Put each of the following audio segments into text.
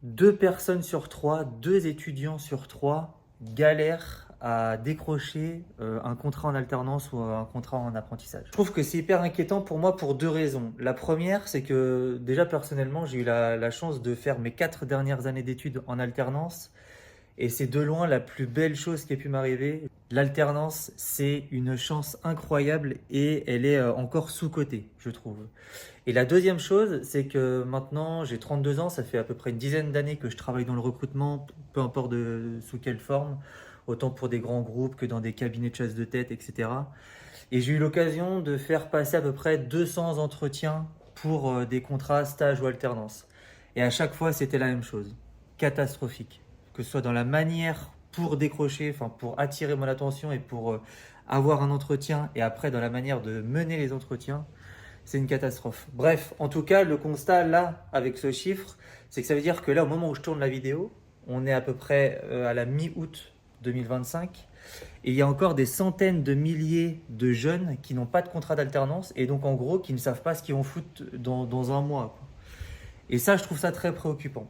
2 personnes sur 3, 2 étudiants sur 3 galèrent à décrocher un contrat en alternance ou un contrat en apprentissage. Je trouve que c'est hyper inquiétant pour moi pour 2 raisons. La première, c'est que déjà personnellement, j'ai eu la chance de faire mes 4 dernières années d'études en alternance et c'est de loin la plus belle chose qui ait pu m'arriver. L'alternance, c'est une chance incroyable et elle est encore sous-cotée, je trouve. Et la deuxième chose, c'est que maintenant j'ai 32 ans, ça fait à peu près une dizaine d'années que je travaille dans le recrutement, peu importe sous quelle forme, autant pour des grands groupes que dans des cabinets de chasse de tête, etc. Et j'ai eu l'occasion de faire passer à peu près 200 entretiens pour des contrats, stages ou alternance. Et à chaque fois, c'était la même chose, catastrophique. Que ce soit dans la manière pour décrocher, enfin pour attirer mon attention et pour avoir un entretien, et après dans la manière de mener les entretiens, c'est une catastrophe. Bref, en tout cas, le constat là, avec ce chiffre, c'est que ça veut dire que là, au moment où je tourne la vidéo, on est à peu près à la mi-août 2025, et il y a encore des centaines de milliers de jeunes qui n'ont pas de contrat d'alternance, et donc en gros, qui ne savent pas ce qu'ils vont foutre dans un mois, quoi. Et ça, je trouve ça très préoccupant.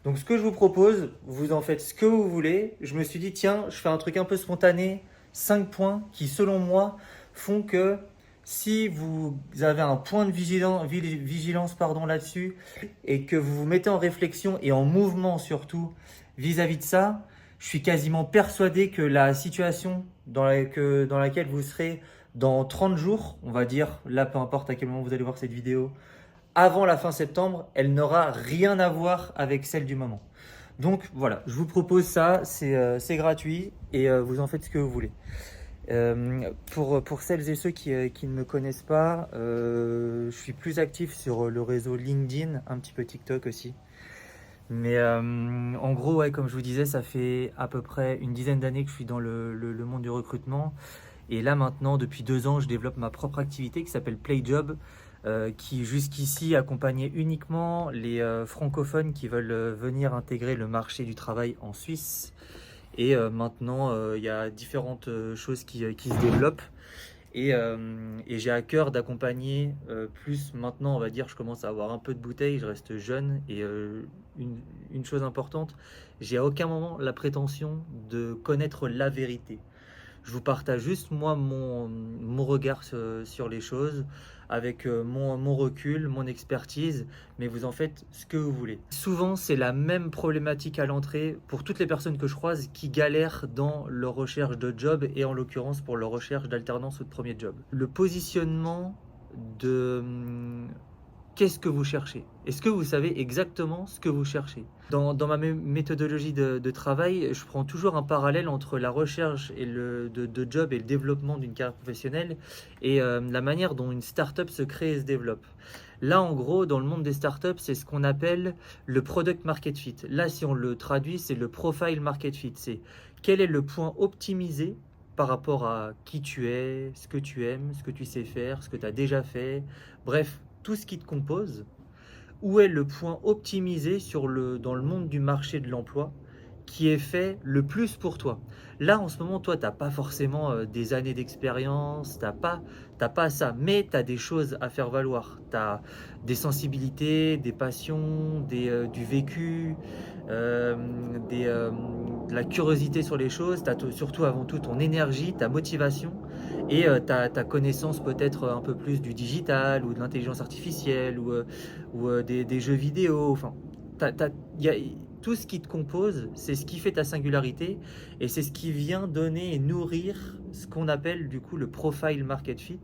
Donc ce que je vous propose, vous en faites ce que vous voulez. Je me suis dit, tiens, je fais un truc un peu spontané, 5 points qui, selon moi, font que si vous avez un point de vigilance pardon, là-dessus et que vous vous mettez en réflexion et en mouvement surtout vis-à-vis de ça, je suis quasiment persuadé que la situation dans laquelle vous serez dans 30 jours, on va dire, là peu importe à quel moment vous allez voir cette vidéo, avant la fin septembre, elle n'aura rien à voir avec celle du moment. Donc voilà, je vous propose ça, c'est gratuit et vous en faites ce que vous voulez. Pour celles et ceux qui ne me connaissent pas, je suis plus actif sur le réseau LinkedIn, un petit peu TikTok aussi. Mais en gros, ouais, comme je vous disais, ça fait à peu près une dizaine d'années que je suis dans le monde du recrutement. Et là maintenant, depuis 2 ans, je développe ma propre activité qui s'appelle PlayJob, qui jusqu'ici accompagnait uniquement les francophones qui veulent venir intégrer le marché du travail en Suisse. Et maintenant, il y a différentes choses qui se développent. Et j'ai à cœur d'accompagner plus maintenant, on va dire, je commence à avoir un peu de bouteille, je reste jeune. Et une chose importante, j'ai à aucun moment la prétention de connaître la vérité. Je vous partage juste moi mon regard sur les choses, avec mon recul, mon expertise, mais vous en faites ce que vous voulez. Souvent, c'est la même problématique à l'entrée pour toutes les personnes que je croise qui galèrent dans leur recherche de job et en l'occurrence pour leur recherche d'alternance ou de premier job. Le positionnement de qu'est-ce que vous cherchez? Est-ce que vous savez exactement ce que vous cherchez? Dans ma méthodologie de travail, je prends toujours un parallèle entre la recherche de job et le développement d'une carrière professionnelle et la manière dont une startup se crée et se développe. Là, en gros, dans le monde des startups, c'est ce qu'on appelle le product market fit. Là, si on le traduit, c'est le profile market fit. C'est quel est le point optimisé par rapport à qui tu es, ce que tu aimes, ce que tu sais faire, ce que tu as déjà fait, bref, tout ce qui te compose. Où est le point optimisé dans le monde du marché de l'emploi qui est fait le plus pour toi? Là, en ce moment, toi, tu n'as pas forcément des années d'expérience, t'as pas ça, mais tu as des choses à faire valoir. Tu as des sensibilités, des passions, du vécu, euh, de la curiosité sur les choses. Tu as surtout, avant tout, ton énergie, ta motivation et ta connaissance peut-être un peu plus du digital ou de l'intelligence artificielle ou des jeux vidéo. Enfin, tout ce qui te compose, c'est ce qui fait ta singularité et c'est ce qui vient donner et nourrir ce qu'on appelle du coup le profile market fit.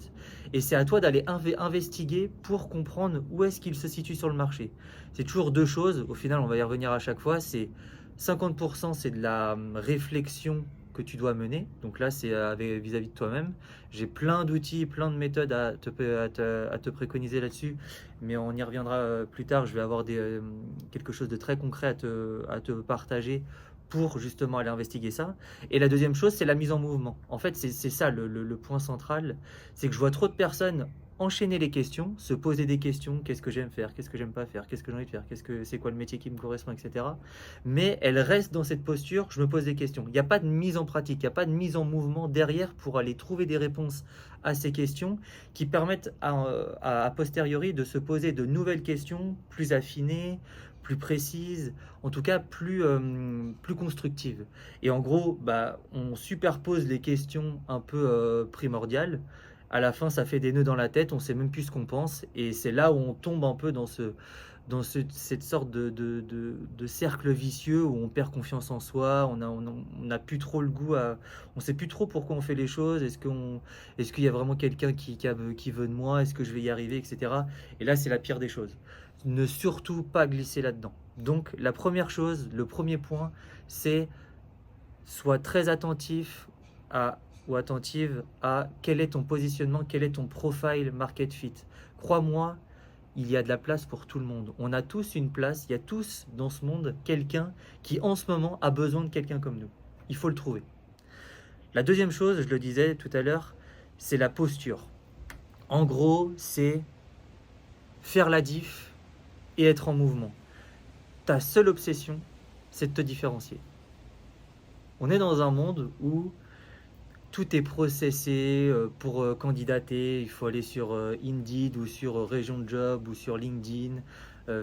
Et c'est à toi d'aller investiguer pour comprendre où est-ce qu'il se situe sur le marché. C'est toujours deux choses, au final on va y revenir à chaque fois, c'est 50% c'est de la réflexion que tu dois mener. Donc là, c'est vis-à-vis de toi-même. J'ai plein d'outils, plein de méthodes à te préconiser là-dessus, mais on y reviendra plus tard. Je vais avoir quelque chose de très concret à te partager pour justement aller investiguer ça. Et la deuxième chose, c'est la mise en mouvement. En fait, c'est ça le point central. C'est que je vois trop de personnes enchaîner les questions, se poser des questions, qu'est-ce que j'aime faire, qu'est-ce que j'aime pas faire, qu'est-ce que j'ai envie de faire, c'est quoi le métier qui me correspond, etc. Mais elles restent dans cette posture, je me pose des questions. Il n'y a pas de mise en pratique, il n'y a pas de mise en mouvement derrière pour aller trouver des réponses à ces questions qui permettent à posteriori de se poser de nouvelles questions plus affinées, plus précises, en tout cas plus constructives. Et en gros, bah, on superpose les questions un peu primordiales. À la fin, ça fait des nœuds dans la tête, on sait même plus ce qu'on pense, et c'est là où on tombe un peu cette sorte de cercle vicieux où on perd confiance en soi, on a plus trop le goût on sait plus trop pourquoi on fait les choses, est-ce qu'il y a vraiment quelqu'un qui veut de moi, est-ce que je vais y arriver, etc. Et là, c'est la pire des choses. Ne surtout pas glisser là-dedans. Donc, la première chose, le premier point, c'est sois très attentif à ou attentive à quel est ton positionnement, quel est ton profile market fit. Crois-moi, il y a de la place pour tout le monde. On a tous une place, il y a tous dans ce monde quelqu'un qui en ce moment a besoin de quelqu'un comme nous. Il faut le trouver. La deuxième chose, je le disais tout à l'heure, c'est la posture. En gros, c'est faire la diff et être en mouvement. Ta seule obsession, c'est de te différencier. On est dans un monde où tout est processé pour candidater. Il faut aller sur Indeed ou sur Région de Job ou sur LinkedIn,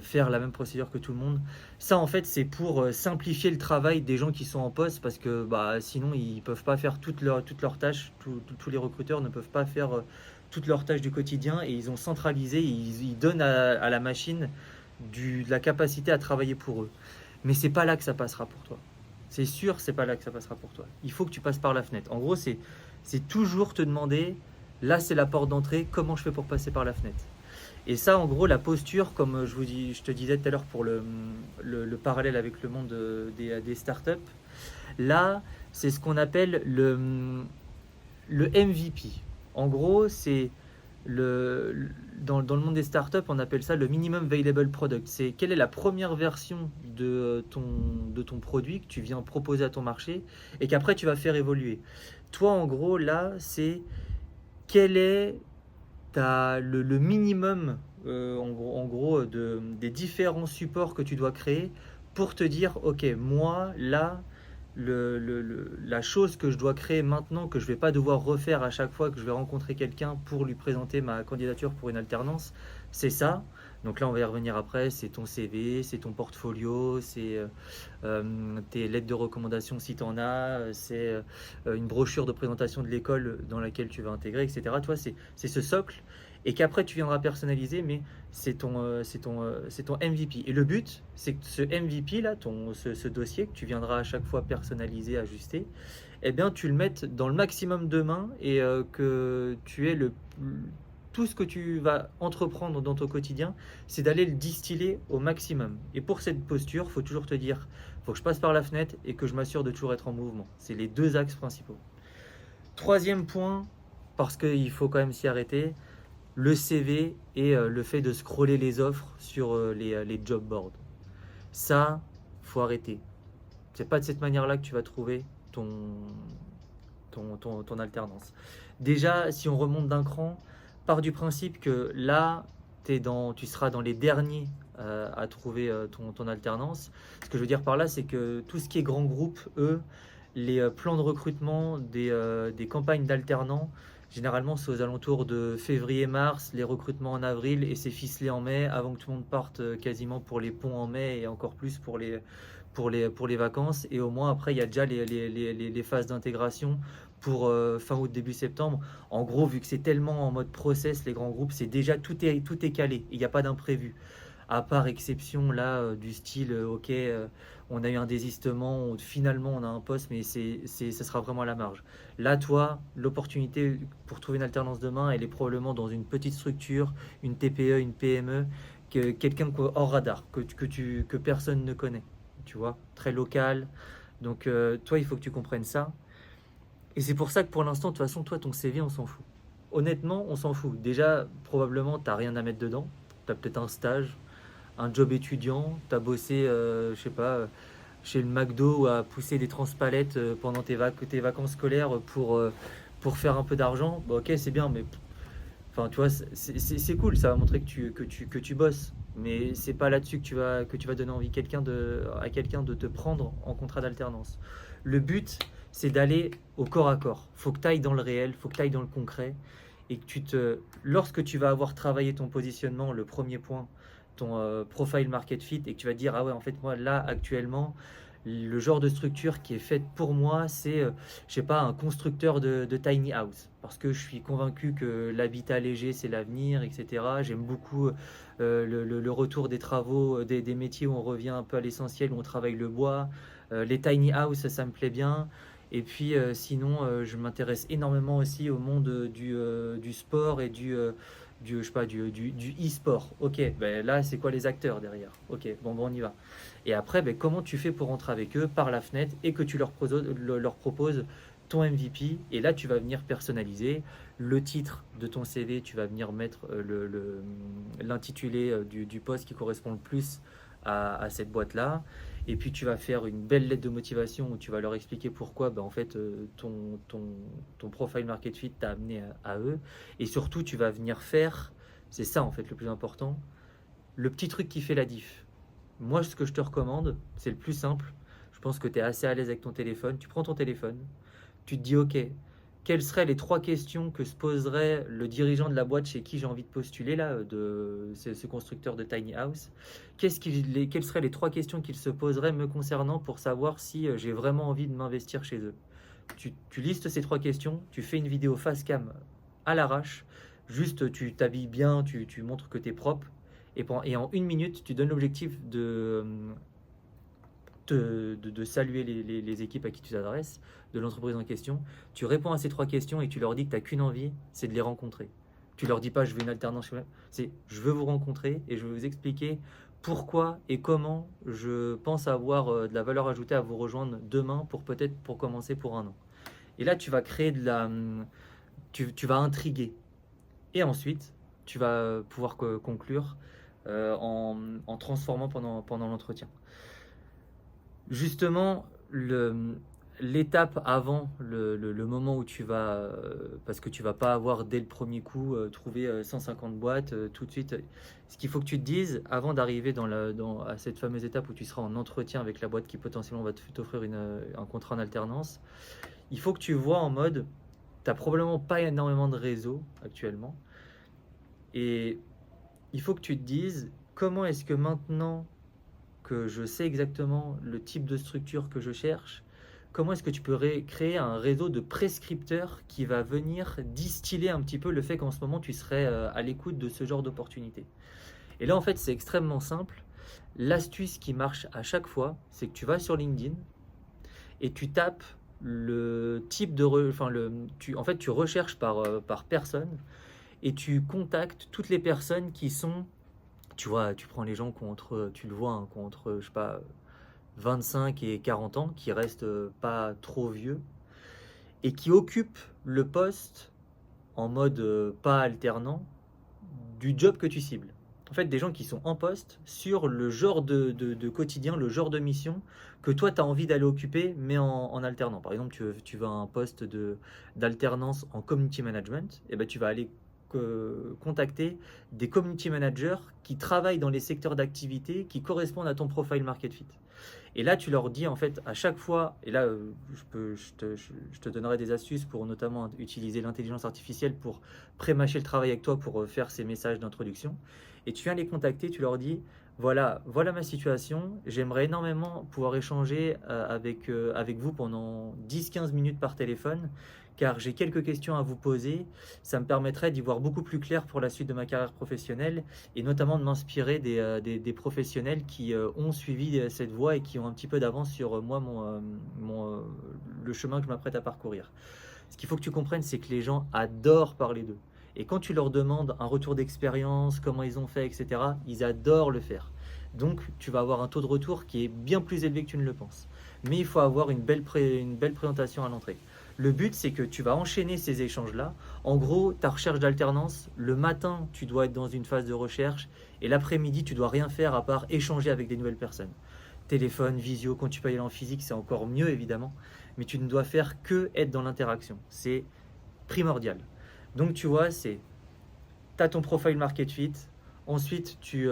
faire la même procédure que tout le monde. Ça, en fait, c'est pour simplifier le travail des gens qui sont en poste parce que bah, sinon, ils ne peuvent pas faire toutes leurs tâches. Tous les recruteurs ne peuvent pas faire toutes leurs tâches du quotidien et ils ont centralisé, ils donnent à la machine de la capacité à travailler pour eux. Mais c'est pas là que ça passera pour toi. C'est sûr, c'est pas là que ça passera pour toi. Il faut que tu passes par la fenêtre. En gros, c'est toujours te demander, là c'est la porte d'entrée, comment je fais pour passer par la fenêtre. Et ça, en gros, la posture, comme je te disais tout à l'heure pour le parallèle avec le monde des startups, là, c'est ce qu'on appelle le MVP. En gros, c'est dans le monde des startups, on appelle ça le minimum viable product. C'est quelle est la première version de ton produit que tu viens proposer à ton marché et qu'après tu vas faire évoluer. Toi, en gros, là, c'est quel est le minimum en gros des différents supports que tu dois créer pour te dire, ok, moi, là, la chose que je dois créer maintenant, que je ne vais pas devoir refaire à chaque fois que je vais rencontrer quelqu'un pour lui présenter ma candidature pour une alternance, c'est ça. Donc là, on va y revenir après, c'est ton CV, c'est ton portfolio, c'est tes lettres de recommandation si tu en as, c'est une brochure de présentation de l'école dans laquelle tu vas intégrer, etc. Toi, c'est ce socle et qu'après tu viendras personnaliser, mais c'est ton MVP. Et le but, c'est que ce MVP là, ce dossier que tu viendras à chaque fois personnaliser, ajuster, eh bien tu le mettes dans le maximum de mains et que tu aies tout ce que tu vas entreprendre dans ton quotidien, c'est d'aller le distiller au maximum. Et pour cette posture, il faut toujours te dire, il faut que je passe par la fenêtre et que je m'assure de toujours être en mouvement. C'est les deux axes principaux. Troisième point, parce qu'il faut quand même s'y arrêter, le CV et le fait de scroller les offres sur les job boards. Ça, faut arrêter. C'est pas de cette manière-là que tu vas trouver ton alternance. Déjà, si on remonte d'un cran, pars du principe que là, tu seras dans les derniers à trouver ton alternance. Ce que je veux dire par là, c'est que tout ce qui est grand groupe, eux, les plans de recrutement des campagnes d'alternants, généralement, c'est aux alentours de février-mars, les recrutements en avril et c'est ficelé en mai avant que tout le monde parte quasiment pour les ponts en mai et encore plus pour les vacances. Et au moins, après, il y a déjà les phases d'intégration pour fin août, début septembre. En gros, vu que c'est tellement en mode process, les grands groupes, c'est déjà tout est calé. Il n'y a pas d'imprévu. À part exception là du style, ok, on a eu un désistement, finalement on a un poste, mais ça sera vraiment à la marge. Là, toi, l'opportunité pour trouver une alternance demain, elle est probablement dans une petite structure, une TPE, une PME, quelqu'un hors radar, que personne ne connaît, tu vois, très local. Donc toi, il faut que tu comprennes ça. Et c'est pour ça que pour l'instant, de toute façon, toi, ton CV, on s'en fout. Honnêtement, on s'en fout. Déjà, probablement, tu n'as rien à mettre dedans. Tu as peut-être un stage, un job étudiant, tu as bossé, je sais pas, chez le McDo ou à pousser des transpalettes pendant tes vacances scolaires pour faire un peu d'argent. Bah, ok, c'est bien, mais enfin, tu vois, c'est cool, ça va montrer que tu bosses. Mais c'est pas là-dessus que tu vas donner envie à quelqu'un de te prendre en contrat d'alternance. Le but, c'est d'aller au corps à corps. Faut que tu ailles dans le réel, faut que tu ailles dans le concret. Et que lorsque tu vas avoir travaillé ton positionnement, le premier point, ton profile market fit et que tu vas te dire, ah ouais, en fait, moi, là, actuellement, le genre de structure qui est faite pour moi, c'est, je sais pas, un constructeur de tiny house. Parce que je suis convaincu que l'habitat léger, c'est l'avenir, etc. J'aime beaucoup le retour des travaux, des métiers où on revient un peu à l'essentiel, où on travaille le bois. Les tiny house, ça me plaît bien. Et puis sinon, je m'intéresse énormément aussi au monde du sport et je sais pas, du e-sport. Ok, ben là, c'est quoi les acteurs derrière? Ok, bon, on y va. Et après, ben, comment tu fais pour rentrer avec eux par la fenêtre et que tu leur proposes ton MVP. Et là, tu vas venir personnaliser le titre de ton CV, tu vas venir mettre l'intitulé du poste qui correspond le plus à cette boîte-là. Et puis tu vas faire une belle lettre de motivation où tu vas leur expliquer pourquoi ben, en fait, ton profile market fit t'a amené à eux. Et surtout, tu vas venir faire, c'est ça en fait le plus important, le petit truc qui fait la diff. Moi, ce que je te recommande, c'est le plus simple. Je pense que tu es assez à l'aise avec ton téléphone. Tu prends ton téléphone, tu te dis, OK, quelles seraient les 3 questions que se poserait le dirigeant de la boîte chez qui j'ai envie de postuler, là, de ce constructeur de tiny house? Quelles seraient les 3 questions qu'il se poserait me concernant pour savoir si j'ai vraiment envie de m'investir chez eux? Tu listes ces 3 questions, tu fais une vidéo face cam à l'arrache, juste tu t'habilles bien, tu montres que tu es propre, et en 1 minute, tu donnes l'objectif de saluer les équipes à qui tu t'adresses, de l'entreprise en question. Tu réponds à ces 3 questions et tu leur dis que tu n'as qu'une envie, c'est de les rencontrer. Tu leur dis pas je veux une alternance, c'est je veux vous rencontrer et je veux vous expliquer pourquoi et comment je pense avoir de la valeur ajoutée à vous rejoindre demain pour commencer pour un an. Et là, tu vas créer tu vas intriguer. Et ensuite, tu vas pouvoir conclure en transformant pendant l'entretien. Justement, l'étape avant le moment où tu vas, parce que tu vas pas avoir dès le premier coup trouvé 150 boîtes tout de suite. Ce qu'il faut que tu te dises avant d'arriver à cette fameuse étape où tu seras en entretien avec la boîte qui potentiellement va t'offrir un contrat en alternance, il faut que tu vois en mode, tu n'as probablement pas énormément de réseau actuellement, et il faut que tu te dises comment est-ce que maintenant que je sais exactement le type de structure que je cherche, comment est-ce que tu peux créer un réseau de prescripteurs qui va venir distiller un petit peu le fait qu'en ce moment tu serais à l'écoute de ce genre d'opportunité. Et là en fait c'est extrêmement simple. L'astuce qui marche à chaque fois, c'est que tu vas sur LinkedIn et tu tapes le type en fait tu recherches par personne et tu contactes toutes les personnes qui sont, tu vois, tu prends les gens tu le vois, hein, qui ont entre, je sais pas, 25 et 40 ans, qui restent pas trop vieux, et qui occupent le poste en mode pas alternant du job que tu cibles. En fait, des gens qui sont en poste sur le genre de quotidien, le genre de mission que toi, tu as envie d'aller occuper, mais en alternant. Par exemple, tu veux un poste d'alternance en community management, et ben, tu vas aller contacter des community managers qui travaillent dans les secteurs d'activité qui correspondent à ton profile market fit. Et là, tu leur dis en fait à chaque fois, et là, je te donnerai des astuces pour notamment utiliser l'intelligence artificielle pour pré-mâcher le travail avec toi pour faire ces messages d'introduction. Et tu viens les contacter, tu leur dis, voilà ma situation, j'aimerais énormément pouvoir échanger avec vous pendant 10-15 minutes par téléphone, car j'ai quelques questions à vous poser. Ça me permettrait d'y voir beaucoup plus clair pour la suite de ma carrière professionnelle et notamment de m'inspirer des professionnels qui ont suivi cette voie et qui ont un petit peu d'avance sur moi, le chemin que je m'apprête à parcourir. Ce qu'il faut que tu comprennes, c'est que les gens adorent parler d'eux. Et quand tu leur demandes un retour d'expérience, comment ils ont fait, etc., ils adorent le faire. Donc, tu vas avoir un taux de retour qui est bien plus élevé que tu ne le penses. Mais il faut avoir une belle présentation à l'entrée. Le but, c'est que tu vas enchaîner ces échanges-là. En gros, ta recherche d'alternance, le matin, tu dois être dans une phase de recherche et l'après-midi, tu dois rien faire à part échanger avec des nouvelles personnes. Téléphone, visio, quand tu peux y aller en physique, c'est encore mieux évidemment, mais tu ne dois faire que être dans l'interaction. C'est primordial. Donc tu vois, tu as ton profile market fit. Ensuite, tu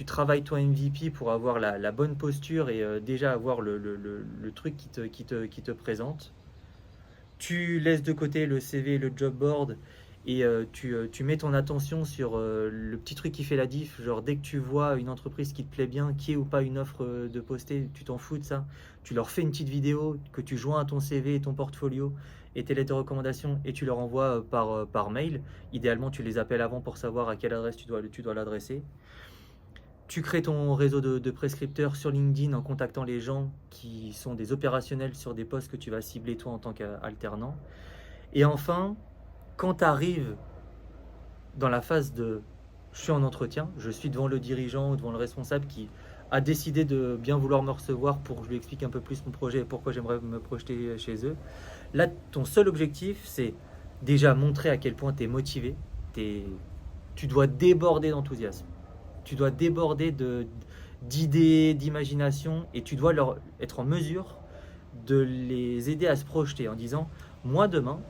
travailles ton MVP pour avoir la bonne posture et déjà avoir le truc qui te présente. Tu laisses de côté le CV et le job board et tu mets ton attention sur le petit truc qui fait la diff, genre dès que tu vois une entreprise qui te plaît bien, qui est ou pas une offre de poster, tu t'en fous de ça, tu leur fais une petite vidéo que tu joins à ton CV et ton portfolio et tes lettres de recommandation et tu leur envoies par mail. Idéalement, tu les appelles avant pour savoir à quelle adresse tu dois l'adresser. Tu crées ton réseau de prescripteurs sur LinkedIn en contactant les gens qui sont des opérationnels sur des postes que tu vas cibler toi en tant qu'alternant. Et enfin, quand tu arrives dans la phase de je suis en entretien, je suis devant le dirigeant ou devant le responsable qui a décidé de bien vouloir me recevoir pour que je lui explique un peu plus mon projet et pourquoi j'aimerais me projeter chez eux. Là, ton seul objectif, c'est déjà montrer à quel point tu es motivé. Tu dois déborder d'enthousiasme. Tu dois déborder d'idées, d'imagination et tu dois être en mesure de les aider à se projeter en disant moi demain,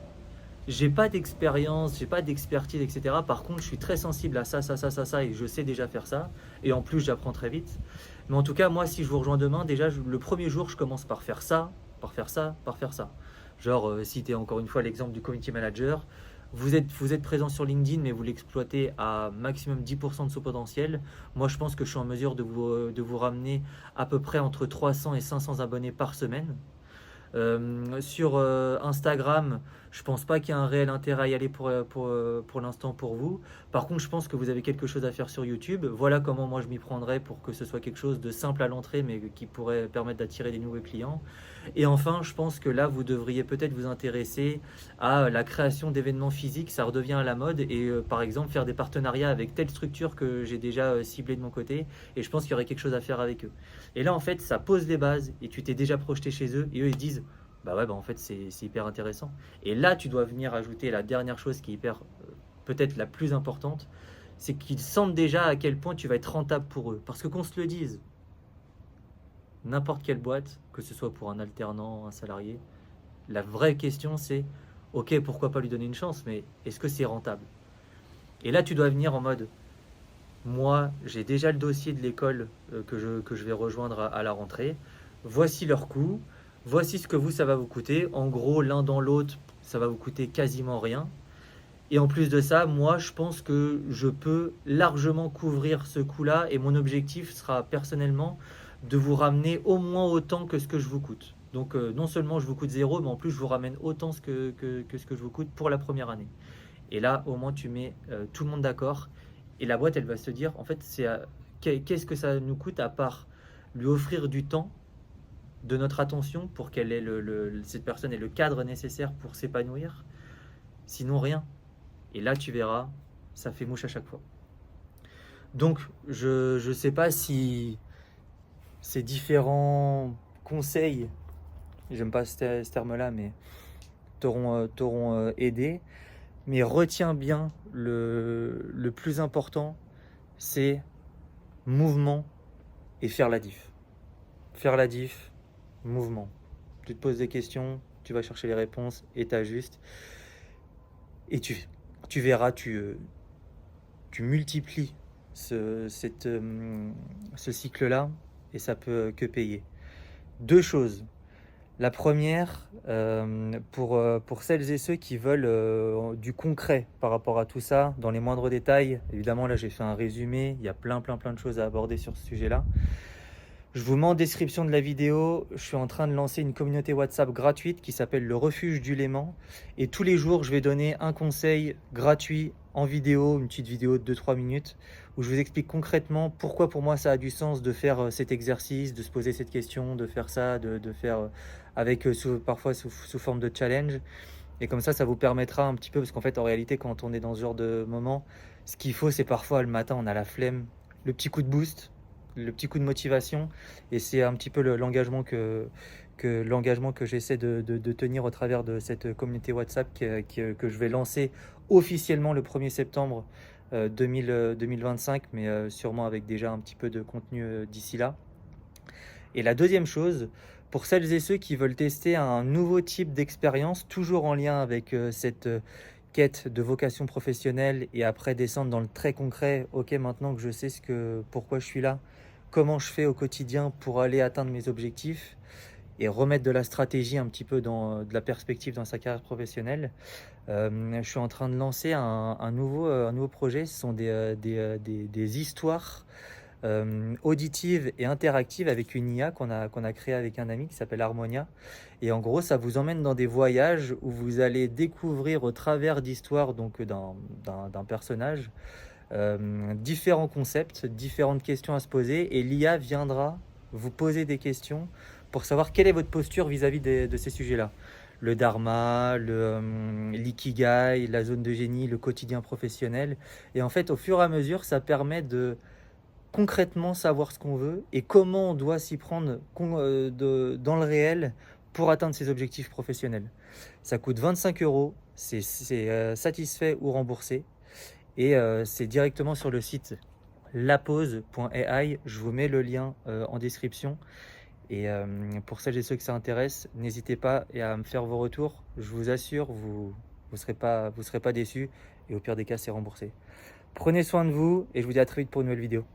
j'ai pas d'expérience, j'ai pas d'expertise, etc. Par contre, je suis très sensible à ça, ça, ça, ça, ça, et je sais déjà faire ça. Et en plus, j'apprends très vite. Mais en tout cas, moi, si je vous rejoins demain, déjà, le premier jour, je commence par faire ça, par faire ça, par faire ça. Genre, si tu es encore une fois l'exemple du community manager, vous êtes présent sur LinkedIn, mais vous l'exploitez à maximum 10% de son potentiel. Moi, je pense que je suis en mesure de vous ramener à peu près entre 300 et 500 abonnés par semaine. Sur Instagram, je pense pas qu'il y ait un réel intérêt à y aller pour l'instant pour vous. Par contre, je pense que vous avez quelque chose à faire sur YouTube. Voilà comment moi je m'y prendrais pour que ce soit quelque chose de simple à l'entrée, mais qui pourrait permettre d'attirer des nouveaux clients. Et enfin, je pense que là, vous devriez peut-être vous intéresser à la création d'événements physiques. Ça redevient à la mode. Et par exemple, faire des partenariats avec telle structure que j'ai déjà ciblée de mon côté. Et je pense qu'il y aurait quelque chose à faire avec eux. Et là, en fait, ça pose des bases et tu t'es déjà projeté chez eux. Et eux, ils disent, bah ouais, bah en fait, c'est hyper intéressant. Et là, tu dois venir ajouter la dernière chose qui est hyper, peut-être la plus importante, c'est qu'ils sentent déjà à quel point tu vas être rentable pour eux. Parce que qu'on se le dise, n'importe quelle boîte, que ce soit pour un alternant, un salarié, la vraie question c'est, ok, pourquoi pas lui donner une chance, mais est-ce que c'est rentable? Et là, tu dois venir en mode, moi, j'ai déjà le dossier de l'école que je vais rejoindre à la rentrée. Voici leur coût. Voici ce que ça va vous coûter. En gros, l'un dans l'autre, ça va vous coûter quasiment rien. Et en plus de ça, moi, je pense que je peux largement couvrir ce coût-là. Et mon objectif sera personnellement de vous ramener au moins autant que ce que je vous coûte. Donc, non seulement je vous coûte zéro, mais en plus, je vous ramène autant que ce que je vous coûte pour la première année. Et là, au moins, tu mets tout le monde d'accord. Et la boîte, elle va se dire, en fait, qu'est-ce que ça nous coûte à part lui offrir du temps, de notre attention pour qu'elle ait cette personne ait le cadre nécessaire pour s'épanouir. Sinon, rien. Et là, tu verras, ça fait mouche à chaque fois. Donc, je ne sais pas si ces différents conseils, j'aime pas ce terme-là, mais t'auront aidé. Mais retiens bien, le plus important, c'est mouvement et faire la diff. Faire la diff, mouvement. Tu te poses des questions, tu vas chercher les réponses et tu ajustes. Et tu verras, tu multiplies ce cycle-là et ça peut que payer. Deux choses. La première, pour celles et ceux qui veulent du concret par rapport à tout ça, dans les moindres détails, évidemment là j'ai fait un résumé, il y a plein de choses à aborder sur ce sujet-là. Je vous mets en description de la vidéo, je suis en train de lancer une communauté WhatsApp gratuite qui s'appelle le Refuge du Léman. Et tous les jours, je vais donner un conseil gratuit en vidéo, une petite vidéo de 2-3 minutes, où je vous explique concrètement pourquoi pour moi ça a du sens de faire cet exercice, de se poser cette question, de faire ça, de faire avec parfois sous forme de challenge. Et comme ça vous permettra un petit peu, parce qu'en fait, en réalité, quand on est dans ce genre de moment, ce qu'il faut, c'est parfois le matin, on a la flemme, le petit coup de boost, le petit coup de motivation, et c'est un petit peu l'engagement que j'essaie de tenir au travers de cette communauté WhatsApp que je vais lancer officiellement le 1er septembre 2025, mais sûrement avec déjà un petit peu de contenu d'ici là. Et la deuxième chose, pour celles et ceux qui veulent tester un nouveau type d'expérience, toujours en lien avec cette quête de vocation professionnelle et après descendre dans le très concret, ok, maintenant que je sais pourquoi je suis là, comment je fais au quotidien pour aller atteindre mes objectifs, et remettre de la stratégie un petit peu de la perspective dans sa carrière professionnelle. Je suis en train de lancer un nouveau projet. Ce sont des histoires auditives et interactives avec une IA qu'on a créée avec un ami qui s'appelle Harmonia. Et en gros, ça vous emmène dans des voyages où vous allez découvrir au travers d'histoires donc d'un personnage différents concepts, différentes questions à se poser, et l'IA viendra vous poser des questions pour savoir quelle est votre posture vis-à-vis de ces sujets-là. Le dharma, l'ikigai, la zone de génie, le quotidien professionnel. Et en fait, au fur et à mesure, ça permet de concrètement savoir ce qu'on veut et comment on doit s'y prendre dans le réel pour atteindre ses objectifs professionnels. Ça coûte 25 euros, c'est satisfait ou remboursé. Et c'est directement sur le site lapause.ai. Je vous mets le lien en description. Et pour celles et ceux que ça intéresse, n'hésitez pas à me faire vos retours. Je vous assure, vous serez pas déçus. Et au pire des cas, c'est remboursé. Prenez soin de vous et je vous dis à très vite pour une nouvelle vidéo.